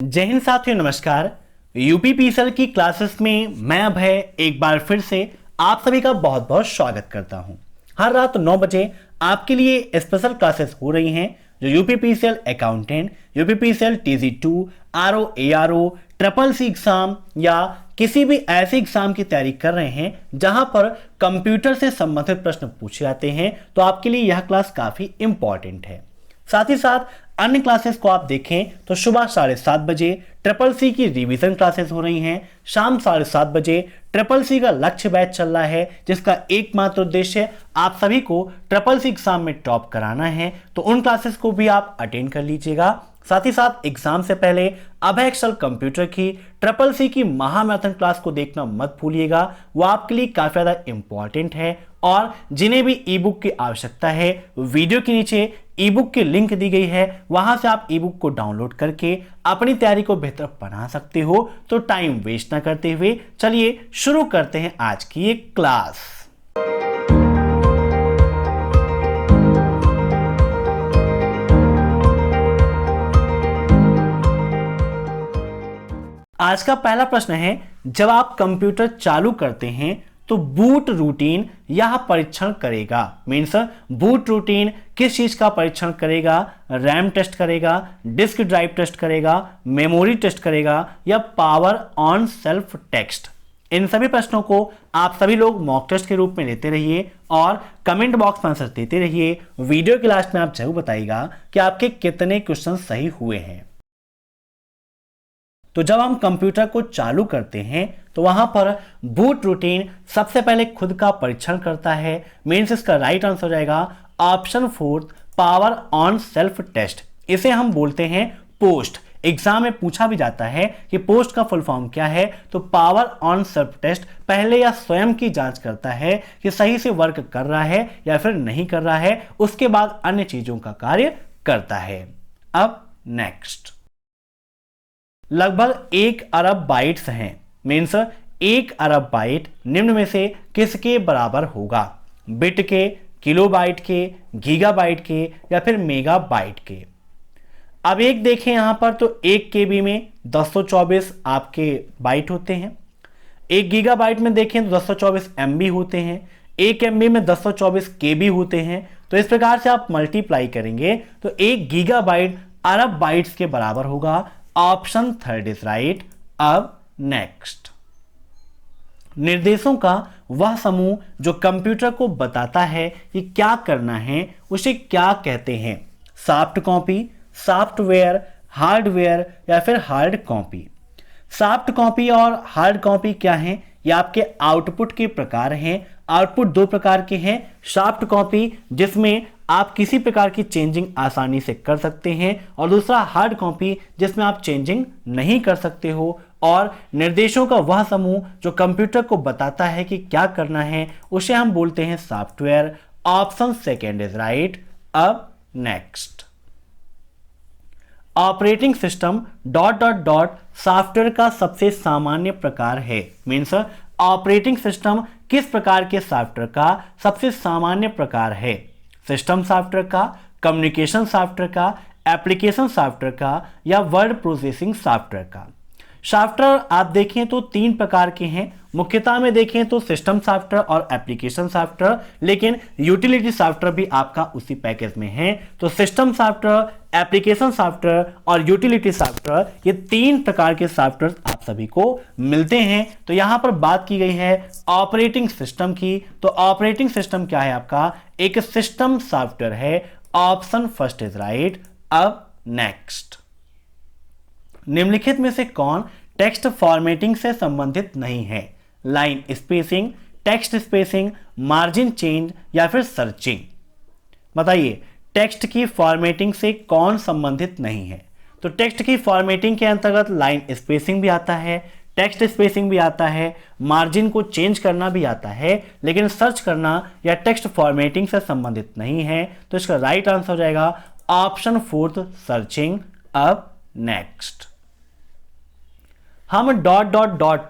जय हिंद साथियों, नमस्कार। यूपीपीएसएल की क्लासेस में मैं अभय एक बार फिर से आप सभी का बहुत बहुत स्वागत करता हूं। हर रात 9 बजे आपके लिए स्पेशल क्लासेस हो रही हैं जो UPPSL accountant, UPPSL TG two, RO, ARO, triple C exam या किसी भी ऐसे एग्जाम की तैयारी कर रहे हैं जहां पर कंप्यूटर से संबंधित प्रश्न पूछे जाते हैं, तो आपके लिए यह क्लास काफी इंपॉर्टेंट है। साथ ही साथ अन्य क्लासेस को आप देखें तो सुबह 7:30 बजे ट्रिपल सी की रिवीजन क्लासेस हो रही हैं। शाम 7:30 बजे ट्रिपल सी का लक्ष्य बैच चल रहा है जिसका एकमात्र उद्देश्य आप सभी को ट्रिपल सी एग्जाम में टॉप कराना है, तो उन क्लासेस को भी आप अटेंड कर लीजिएगा। साथ ही साथ एग्जाम से पहले अभय एक्सेल कंप्यूटर की ट्रिपल सी की महामैराथन क्लास को देखना मत भूलिएगा, वो आपके लिए काफी ज्यादा इंपॉर्टेंट है। और जिन्हें भी ई बुक की आवश्यकता है, वीडियो के नीचे ई बुक की लिंक दी गई है, वहां से आप ई बुक को डाउनलोड करके अपनी तैयारी को बेहतर बना सकते हो। तो टाइम वेस्ट ना करते हुए चलिए शुरू करते हैं आज की ये क्लास। आज का पहला प्रश्न है, जब आप कंप्यूटर चालू करते हैं तो बूट रूटीन यह परीक्षण करेगा। मीन्स बूट रूटीन किस चीज का परीक्षण करेगा? रैम टेस्ट करेगा, डिस्क ड्राइव टेस्ट करेगा, मेमोरी टेस्ट करेगा या पावर ऑन सेल्फ टेक्स्ट। इन सभी प्रश्नों को आप सभी लोग मॉक टेस्ट के रूप में लेते रहिए और कमेंट बॉक्स में आंसर देते रहिए। वीडियो के लास्ट में आप जरूर बताइएगा कि आपके कितने क्वेश्चन सही हुए हैं। तो जब हम कंप्यूटर को चालू करते हैं तो वहां पर बूट रूटीन सबसे पहले खुद का परीक्षण करता है। मीन्स इसका राइट आंसर हो जाएगा option 4, power on self test. इसे हम बोलते हैं पोस्ट। एग्जाम में पूछा भी जाता है कि पोस्ट का फुल फॉर्म क्या है, तो पावर ऑन सेल्फ टेस्ट पहले या स्वयं की जांच करता है कि सही से वर्क कर रहा है या फिर नहीं कर रहा है, उसके बाद अन्य चीजों का कार्य करता है। अब नेक्स्ट, लगभग 1 अरब बाइट्स हैं। मीन्स 1 अरब बाइट निम्न में से किसके बराबर होगा? बिट के, किलोबाइट के, गीगाबाइट के या फिर मेगाबाइट के? अब एक देखें यहां पर, तो 1 केबी में 1024 आपके बाइट होते हैं। 1 गीगाबाइट में देखें तो 1024 एमबी होते हैं। 1 एमबी में 1024 केबी होते हैं। तो इस प्रकार से आप मल्टीप्लाई करेंगे तो 1 गीगाबाइट अरब बाइट्स के बराबर होगा। Option 3 is right. अब नेक्स्ट, निर्देशों का वह समूह जो कंप्यूटर को बताता है कि क्या करना है, उसे क्या कहते हैं? सॉफ्ट कॉपी, सॉफ्टवेयर, हार्डवेयर या फिर हार्ड कॉपी? सॉफ्ट कॉपी और हार्ड कॉपी क्या है? ये आपके आउटपुट के प्रकार हैं। आउटपुट 2 प्रकार के हैं। सॉफ्ट कॉपी जिसमें आप किसी प्रकार की चेंजिंग आसानी से कर सकते हैं, और दूसरा हार्ड कॉपी जिसमें आप चेंजिंग नहीं कर सकते हो। और निर्देशों का वह समूह जो कंप्यूटर को बताता है कि क्या करना है, उसे हम बोलते हैं सॉफ्टवेयर। Option 2 is right. अब नेक्स्ट, ऑपरेटिंग सिस्टम ... सॉफ्टवेयर का सबसे सामान्य प्रकार है। मीन्स ऑपरेटिंग सिस्टम किस प्रकार के सॉफ्टवेयर का सबसे सामान्य प्रकार है? सिस्टम सॉफ्टवेयर का, कम्युनिकेशन सॉफ्टवेयर का, एप्लीकेशन सॉफ्टवेयर का या वर्ड प्रोसेसिंग सॉफ्टवेयर का? सॉफ्टवेयर आप देखें तो 3 प्रकार के हैं। मुख्यतः में देखें तो सिस्टम सॉफ्टवेयर और एप्लीकेशन सॉफ्टवेयर, लेकिन यूटिलिटी सॉफ्टवेयर भी आपका उसी पैकेज में है। तो सिस्टम सॉफ्टवेयर, एप्लीकेशन सॉफ्टवेयर और यूटिलिटी सॉफ्टवेयर, ये 3 प्रकार के सॉफ्टवेयर आप सभी को मिलते हैं। तो यहां पर बात की गई है ऑपरेटिंग सिस्टम की। तो ऑपरेटिंग सिस्टम क्या है आपका? एक सिस्टम सॉफ्टवेयर है। Option 1 is right. अब नेक्स्ट, निम्नलिखित में से कौन टेक्स्ट फॉर्मेटिंग से संबंधित नहीं है? Line spacing, text spacing, margin change या फिर सर्चिंग? बताइए, टेक्स्ट की फॉर्मेटिंग से कौन संबंधित नहीं है? तो टेक्स्ट की फॉर्मेटिंग के अंतर्गत लाइन स्पेसिंग भी आता है, टेक्स्ट स्पेसिंग भी आता है, मार्जिन को चेंज करना भी आता है, लेकिन सर्च करना या टेक्स्ट फॉर्मेटिंग से संबंधित नहीं है। तो इसका राइट आंसर हो जाएगा ऑप्शन 4 सर्चिंग। अब नेक्स्ट, हम ...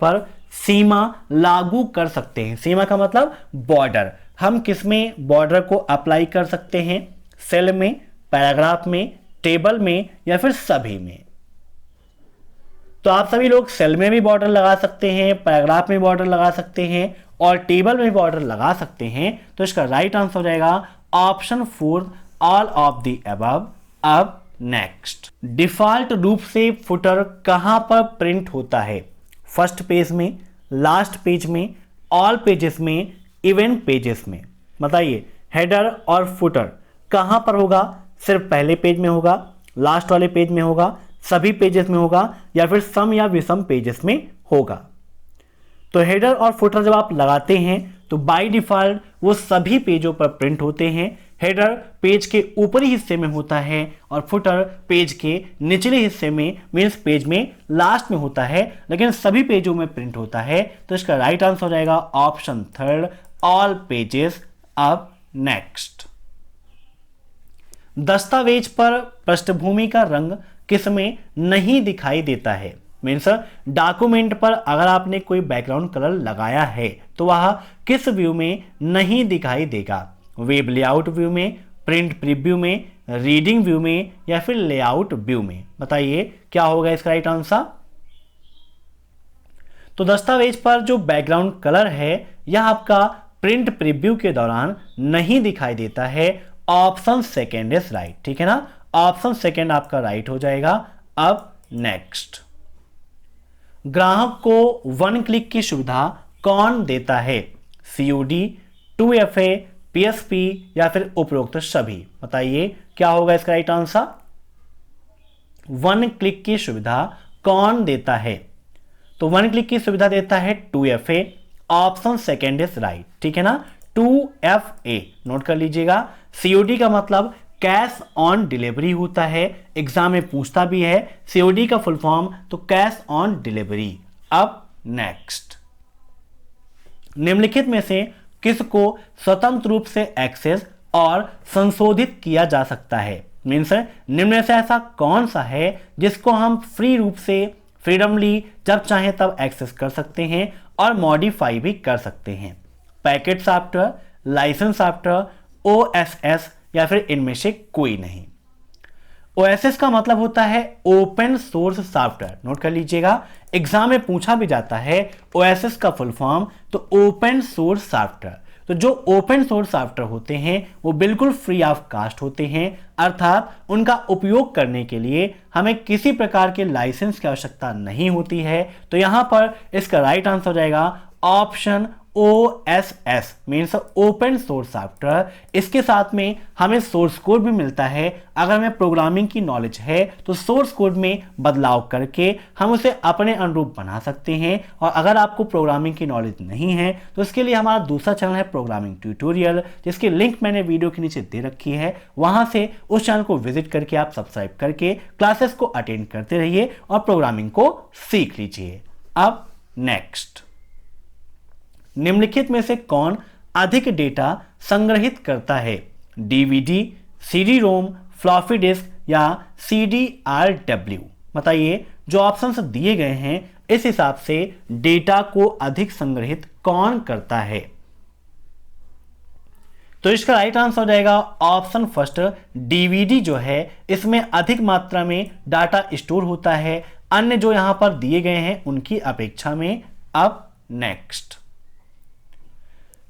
पर सीमा लागू कर सकते हैं। सीमा का मतलब बॉर्डर। हम किस में बॉर्डर को अप्लाई कर सकते हैं? सेल में, पैराग्राफ में, टेबल में या फिर सभी में? तो आप सभी लोग सेल में भी बॉर्डर लगा सकते हैं, पैराग्राफ में बॉर्डर लगा सकते हैं और टेबल में बॉर्डर लगा सकते हैं। तो इसका राइट आंसर हो जाएगा option 4, all of the above. अब नेक्स्ट, डिफॉल्ट रूप से फुटर कहां पर प्रिंट होता है? फर्स्ट पेज में, लास्ट पेज में, ऑल पेजेस में, इवेंट पेजेस में। बताइए, हेडर और फुटर कहां पर होगा? सिर्फ पहले पेज में होगा, लास्ट वाले पेज में होगा, सभी पेजेस में होगा, या फिर सम या विषम पेजेस में होगा? तो हेडर और फुटर जब आप लगाते हैं तो बाय डिफॉल्ट वो सभी पेजों पर प्रिंट होते हैं। हेडर पेज के ऊपरी हिस्से में होता है और फुटर पेज के निचले हिस्से में, मीन्स पेज में लास्ट में होता है, लेकिन सभी पेजों में प्रिंट होता है। तो इसका राइट आंसर हो जाएगा ऑप्शन 3, ऑल पेजेस। अब नेक्स्ट, दस्तावेज पर पृष्ठभूमि का रंग किसमें नहीं दिखाई देता है? मीन्स डॉक्यूमेंट पर अगर आपने कोई बैकग्राउंड कलर लगाया है तो वह किस व्यू में नहीं दिखाई देगा? वेब लेआउट व्यू में, प्रिंट प्रीव्यू में, रीडिंग व्यू में, या फिर लेआउट व्यू में? बताइए क्या होगा इसका राइट आंसर? तो दस्तावेज पर जो बैकग्राउंड कलर है यह आपका प्रिंट प्रीव्यू के दौरान नहीं दिखाई देता है। ऑप्शन सेकेंड इज राइट, ठीक है ना? ऑप्शन सेकेंड आपका राइट हो जाएगा। अब नेक्स्ट, ग्राहक को वन क्लिक की सुविधा कौन देता है? COD, 2FA, PSP या फिर उपरोक्त सभी? बताइए क्या होगा इसका राइट आंसर? वन क्लिक की सुविधा कौन देता है? तो वन क्लिक की सुविधा देता है 2FA। Option second is right, ठीक है ना? 2FA नोट कर लीजिएगा। COD का मतलब कैश ऑन डिलीवरी होता है, एग्जाम में पूछता भी है। COD का फुल फॉर्म तो कैश ऑन डिलीवरी। अब नेक्स्ट, निम्नलिखित में से किसको स्वतंत्र रूप से एक्सेस और संशोधित किया जा सकता है? मीन्स निम्न में से ऐसा कौन सा है जिसको हम फ्री रूप से, फ्रीडमली जब चाहें तब एक्सेस कर सकते हैं और मॉडिफाई भी कर सकते हैं? Packet software, licence software, OSS या फिर इनमें से कोई नहीं? OSS का मतलब होता है ओपन सोर्स सॉफ्टवेयर। नोट कर लीजिएगा, एग्जाम में पूछा भी जाता है OSS का फुल फॉर्म तो ओपन सोर्स सॉफ्टवेयर। तो जो ओपन सोर्स सॉफ्टवेयर होते हैं वो बिल्कुल फ्री ऑफ कॉस्ट होते हैं, अर्थात उनका उपयोग करने के लिए हमें किसी प्रकार के लाइसेंस की आवश्यकता नहीं होती है। तो यहां पर इसका राइट आंसर हो जाएगा option OSS, means open source software. इसके साथ में हमें सोर्स कोड भी मिलता है। अगर हमें प्रोग्रामिंग की नॉलेज है तो सोर्स कोड में बदलाव करके हम उसे अपने अनुरूप बना सकते हैं। और अगर आपको प्रोग्रामिंग की नॉलेज नहीं है तो इसके लिए हमारा दूसरा चैनल है प्रोग्रामिंग ट्यूटोरियल, जिसकी लिंक मैंने वीडियो के नीचे दे रखी है। वहां से उस चैनल को विजिट करके आप सब्सक्राइब करके क्लासेस को अटेंड करते रहिए और प्रोग्रामिंग को सीख लीजिए। अब नेक्स्ट, निम्नलिखित में से कौन अधिक डेटा संग्रहित करता है? DVD, CD-ROM, फ्लॉपी डिस्क या CDRW? बताइए, जो ऑप्शंस दिए गए हैं इस हिसाब से डेटा को अधिक संग्रहित कौन करता है? तो इसका राइट आंसर हो जाएगा ऑप्शन फर्स्ट, DVD जो है इसमें अधिक मात्रा में डाटा स्टोर होता है अन्य जो यहां पर दिए गए हैं उनकी अपेक्षा में। अब नेक्स्ट,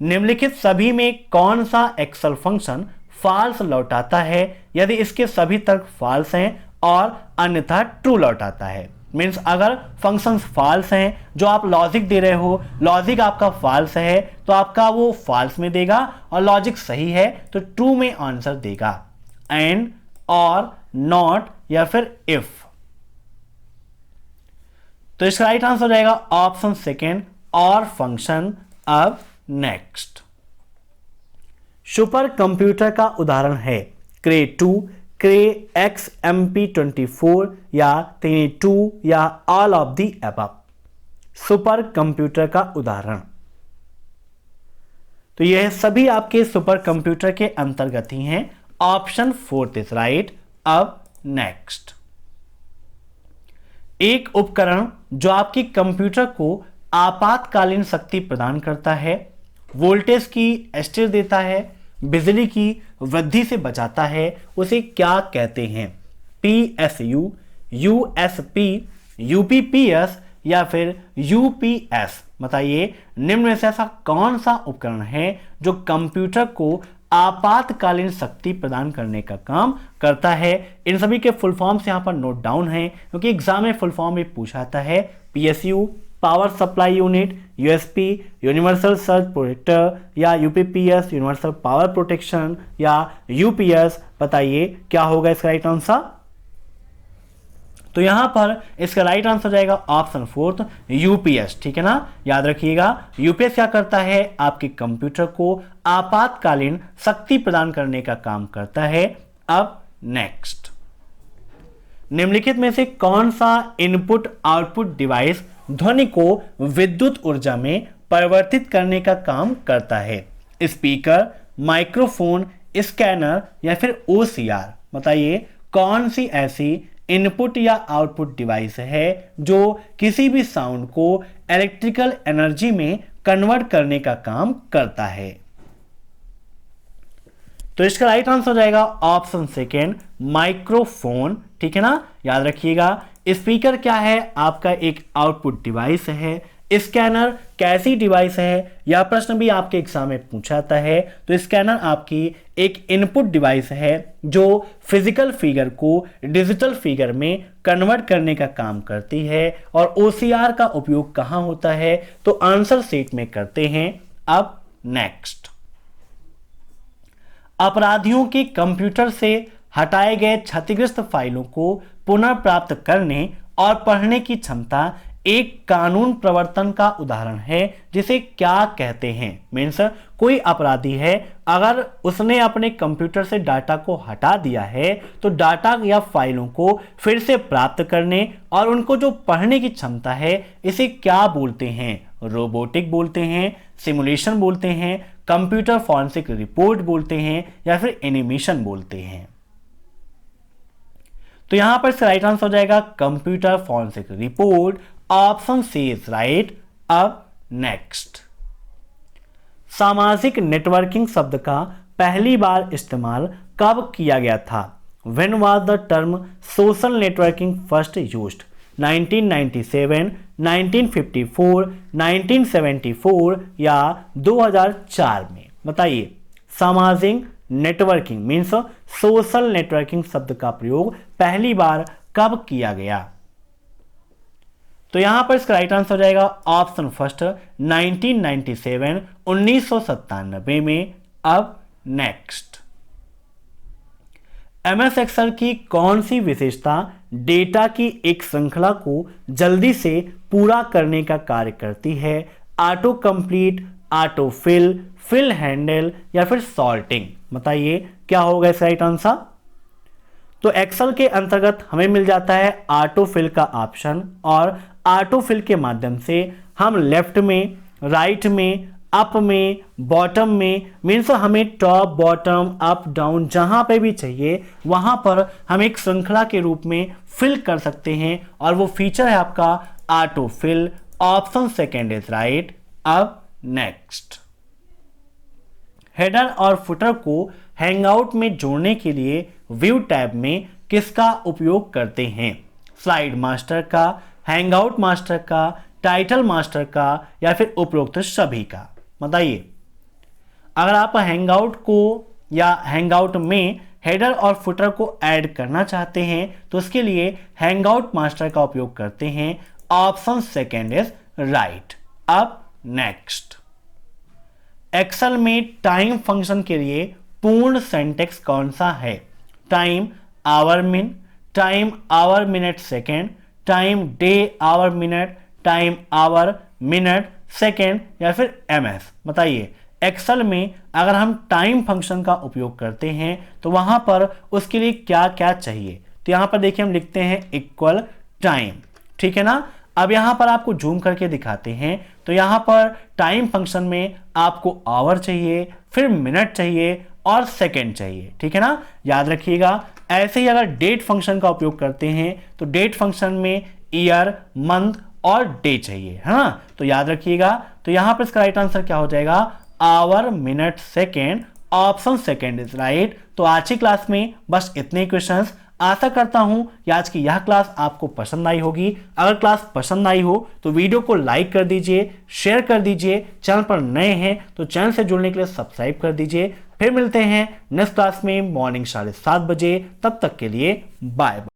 निम्नलिखित सभी में कौन सा एक्सेल फंक्शन फॉल्स लौटाता है यदि इसके सभी तर्क फॉल्स हैं और अन्यथा ट्रू लौटाता है? मीन्स अगर फंक्शंस फॉल्स हैं, जो आप लॉजिक दे रहे हो, लॉजिक आपका फॉल्स है तो आपका वो फॉल्स में देगा, और लॉजिक सही है तो ट्रू में आंसर देगा। एंड, और, नॉट या फिर इफ? तो इसका राइट आंसर हो जाएगा ऑप्शन सेकेंड, और फंक्शन। अब नेक्स्ट, सुपर कंप्यूटर का उदाहरण है क्रे 2, क्रे XMP24 या Tiny 2 या all of the above? Super computer का उदाहरण तो यह सभी आपके सुपर कंप्यूटर के अंतर्गत ही हैं। Option fourth is right. अब नेक्स्ट, एक उपकरण जो आपकी कंप्यूटर को आपातकालीन शक्ति प्रदान करता है, वोल्टेज की स्थिर देता है, बिजली की वृद्धि से बचाता है, उसे क्या कहते हैं? PSU, USB, यूपीपीएस या फिर यूपीएस। बताइए निम्न में से ऐसा कौन सा उपकरण है जो कंप्यूटर को आपातकालीन शक्ति प्रदान करने का काम करता है। इन सभी के फुल फॉर्म्स यहाँ पर नोट डाउन है क्योंकि एग्जाम में फुल फॉर्म भी पूछा जाता है। PSU power supply unit, USP universal surge protector, या यूपीपीएस यूनिवर्सल पावर प्रोटेक्शन, या यूपीएस। बताइए क्या होगा इसका राइट आंसर। तो यहां पर इसका राइट आंसर जाएगा ऑप्शन फोर्थ यूपीएस। ठीक है ना, याद रखिएगा यूपीएस क्या करता है, आपके कंप्यूटर को आपातकालीन शक्ति प्रदान करने का काम करता है। अब नेक्स्ट, निम्नलिखित में से कौन सा इनपुट आउटपुट डिवाइस ध्वनि को विद्युत ऊर्जा में परिवर्तित करने का काम करता है। स्पीकर, माइक्रोफोन, स्कैनर या फिर ओसीआर। बताइए कौन सी ऐसी इनपुट या आउटपुट डिवाइस है जो किसी भी साउंड को इलेक्ट्रिकल एनर्जी में कन्वर्ट करने का काम करता है। तो इसका राइट आंसर हो जाएगा ऑप्शन सेकेंड माइक्रोफोन। ठीक है ना, याद रखिएगा। स्पीकर क्या है, आपका एक आउटपुट डिवाइस है। स्कैनर कैसी डिवाइस है, यह प्रश्न भी आपके एग्जाम में पूछा जाता है। तो स्कैनर आपकी एक इनपुट डिवाइस है जो फिजिकल फिगर को डिजिटल फिगर में कन्वर्ट करने का काम करती है। और ओसीआर का उपयोग कहां होता है, तो आंसर शीट में करते हैं। अब नेक्स्ट, अपराधियों के कंप्यूटर से हटाए गए क्षतिग्रस्त फाइलों को पुनर्प्राप्त करने और पढ़ने की क्षमता एक कानून प्रवर्तन का उदाहरण है, जिसे क्या कहते हैं। मीन्स कोई अपराधी है, अगर उसने अपने कंप्यूटर से डाटा को हटा दिया है तो डाटा या फाइलों को फिर से प्राप्त करने और उनको जो पढ़ने की क्षमता है, इसे क्या बोलते हैं। रोबोटिक बोलते हैं, सिमुलेशन बोलते हैं, कंप्यूटर फॉरेंसिक रिपोर्ट बोलते हैं, या फिर एनिमेशन बोलते हैं। तो यहां पर राइट आंसर हो जाएगा computer forensic report. Option C is right. अब नेक्स्ट, सामाजिक नेटवर्किंग शब्द का पहली बार इस्तेमाल कब किया गया था। When was the term social networking first used. 1997, 1954, 1974 या 2004 में। बताइए सामाजिक नेटवर्किंग मीन्स सोशल नेटवर्किंग शब्द का प्रयोग पहली बार कब किया गया। तो यहां पर इसका राइट आंसर हो जाएगा ऑप्शन फर्स्ट 1997, 1997 में। अब नेक्स्ट, एमएस एक्सेल की कौन सी विशेषता डेटा की एक श्रृंखला को जल्दी से पूरा करने का कार्य करती है। Auto complete, auto fill, fill handle या फिर सॉर्टिंग। बताइए क्या होगा इसका राइट आंसर। तो एक्सेल के अंतर्गत हमें मिल जाता है ऑटो फिल का ऑप्शन, और ऑटो फिल के माध्यम से हम लेफ्ट में, राइट में, अप में, बॉटम में, मीन्स हमें टॉप, बॉटम, अप, डाउन जहां पे भी चाहिए वहां पर हम एक श्रृंखला के रूप में फिल कर सकते हैं, और वो फीचर है आपका auto fill. Option second is right. अब नेक्स्ट, हेडर और फुटर को हैंगआउट में जोड़ने के लिए व्यू टैब में किसका उपयोग करते हैं। स्लाइड मास्टर का, हैंगआउट मास्टर का, टाइटल मास्टर का, या फिर उपरोक्त सभी का। बताइए अगर आप हैंगआउट को या हैंगआउट में हेडर और फुटर को ऐड करना चाहते हैं तो उसके लिए हैंगआउट मास्टर का उपयोग करते हैं। Option second is right. अब नेक्स्ट, एक्सेल में टाइम फंक्शन के लिए पूर्ण सिंटैक्स कौन सा है। टाइम आवर मिन, time our minute second, time day our minute, time our minute second, या फिर एमएस। बताइए एक्सेल में अगर हम टाइम फंक्शन का उपयोग करते हैं तो वहां पर उसके लिए क्या क्या चाहिए। तो यहां पर देखिए हम लिखते हैं इक्वल टाइम। ठीक है ना, अब यहां पर आपको जूम करके दिखाते हैं। तो यहां पर टाइम फंक्शन में आपको आवर चाहिए, फिर मिनट चाहिए और सेकंड चाहिए। ठीक है ना, याद रखिएगा। ऐसे ही अगर डेट फंक्शन का उपयोग करते हैं तो डेट फंक्शन में ईयर, मंथ और डे चाहिए, है ना। तो याद रखिएगा। तो यहां पर इसका राइट आंसर क्या हो जाएगा, hour, minute, second. Option second is right. तो आज की क्लास में बस इतने क्वेश्चंस। आशा करता हूं कि आज की यह क्लास आपको पसंद आई होगी। अगर क्लास पसंद आई हो तो वीडियो को लाइक कर दीजिए, शेयर कर दीजिए। चैनल पर नए हैं तो चैनल से जुड़ने के लिए सब्सक्राइब कर दीजिए। फिर मिलते हैं नेक्स्ट क्लास में मॉर्निंग 7:30 बजे। तब तक के लिए बाय बाय।